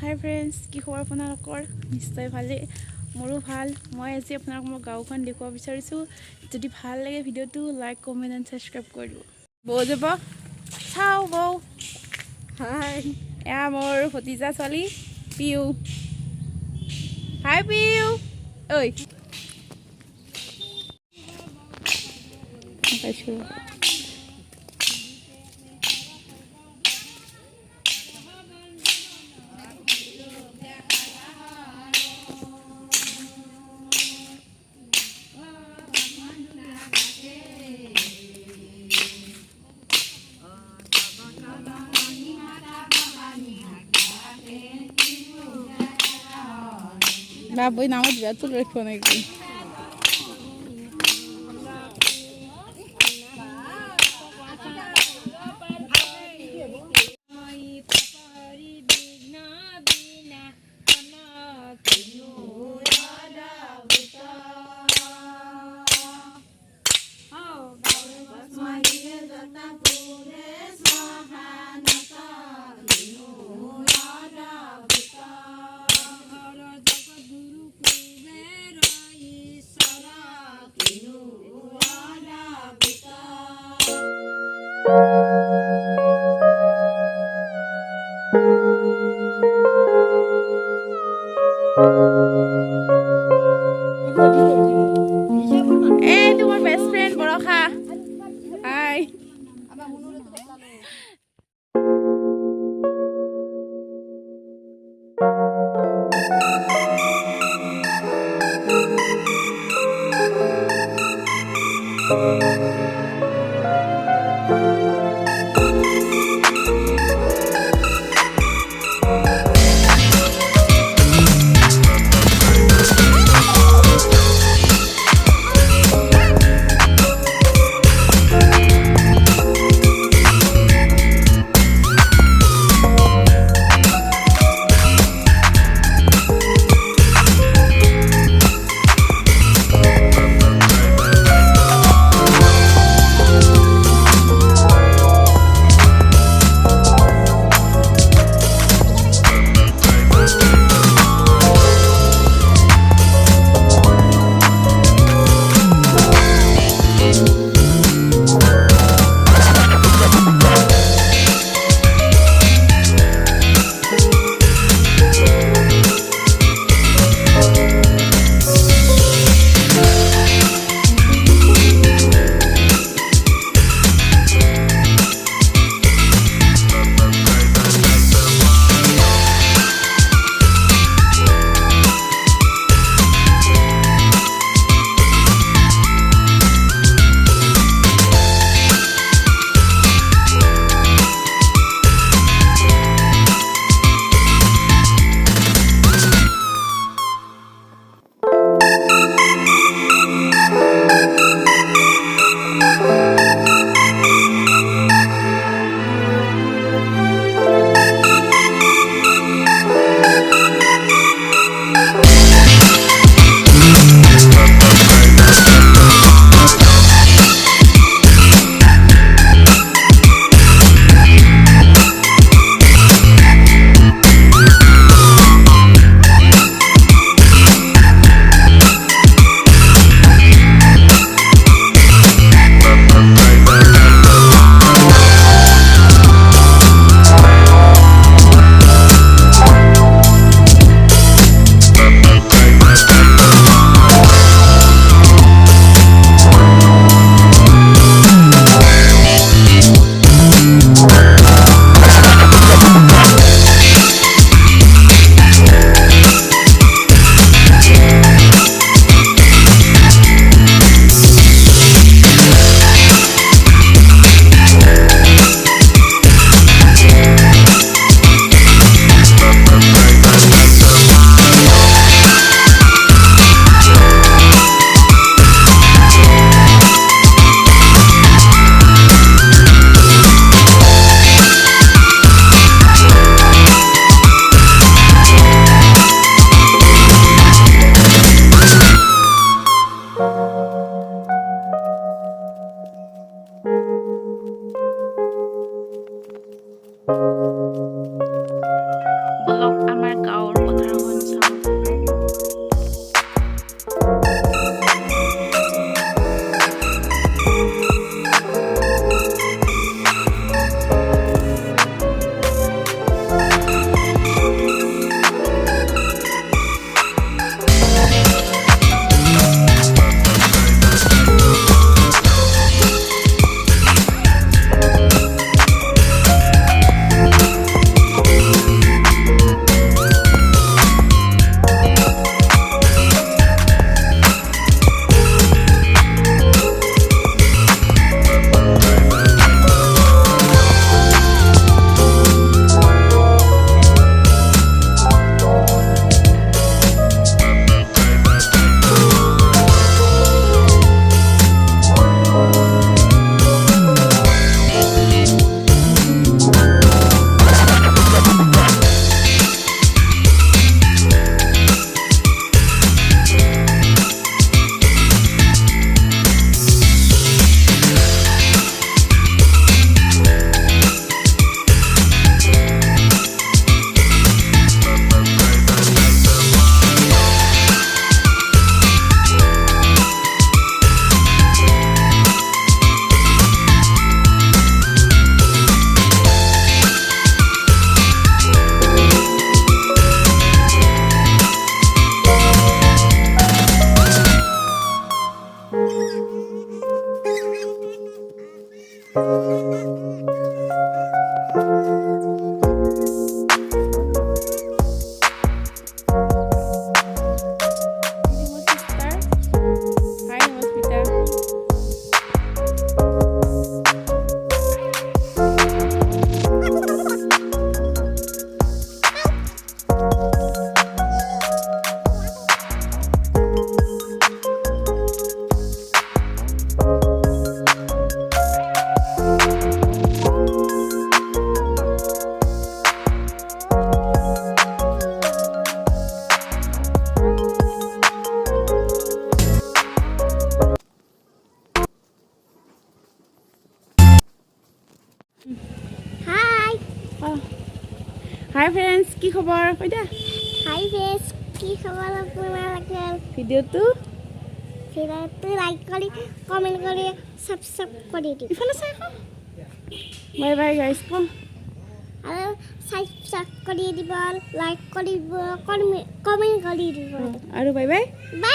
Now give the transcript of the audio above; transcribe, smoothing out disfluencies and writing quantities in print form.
হাই friends, কি খবৰ আপোনালোকৰ? নিশ্চয় ভালেই, মোৰো ভাল। মই আজি আপোনালোকক মোৰ গাঁওখন দেখুৱাব বিচাৰিছোঁ। যদি ভাল লাগে ভিডিঅ'টো লাইক, কমেণ্ট এণ্ড ছাবস্ক্ৰাইব কৰি দিব। বৌ যাব চাওঁ বৌ। হাই, এয়া মোৰ ভতিজা ছোৱালী পিউ। হাই পিউ। ঐ পাইছোঁ। Baboy nama juga tuh rekon lagi. Eh, itu my best friend Boroka. Hai. Vlog আমাৰ গাঁৱৰ পথাৰখন চাওঁ। Hi friends, কি খবৰ? কইদা Hi friends, কি খবৰ আপোনালোকৰ? ভিডিওটো লাইক কৰি কমেন্ট কৰি সাবস্ক্ৰাইব কৰি দিও। ইফালে চাই ক বাই বাই গাইস ক আৰু সাবস্ক্ৰাইব কৰি দিব, লাইক কৰিব, কমেন্ট কৰি দিব। আৰু বাই বাই।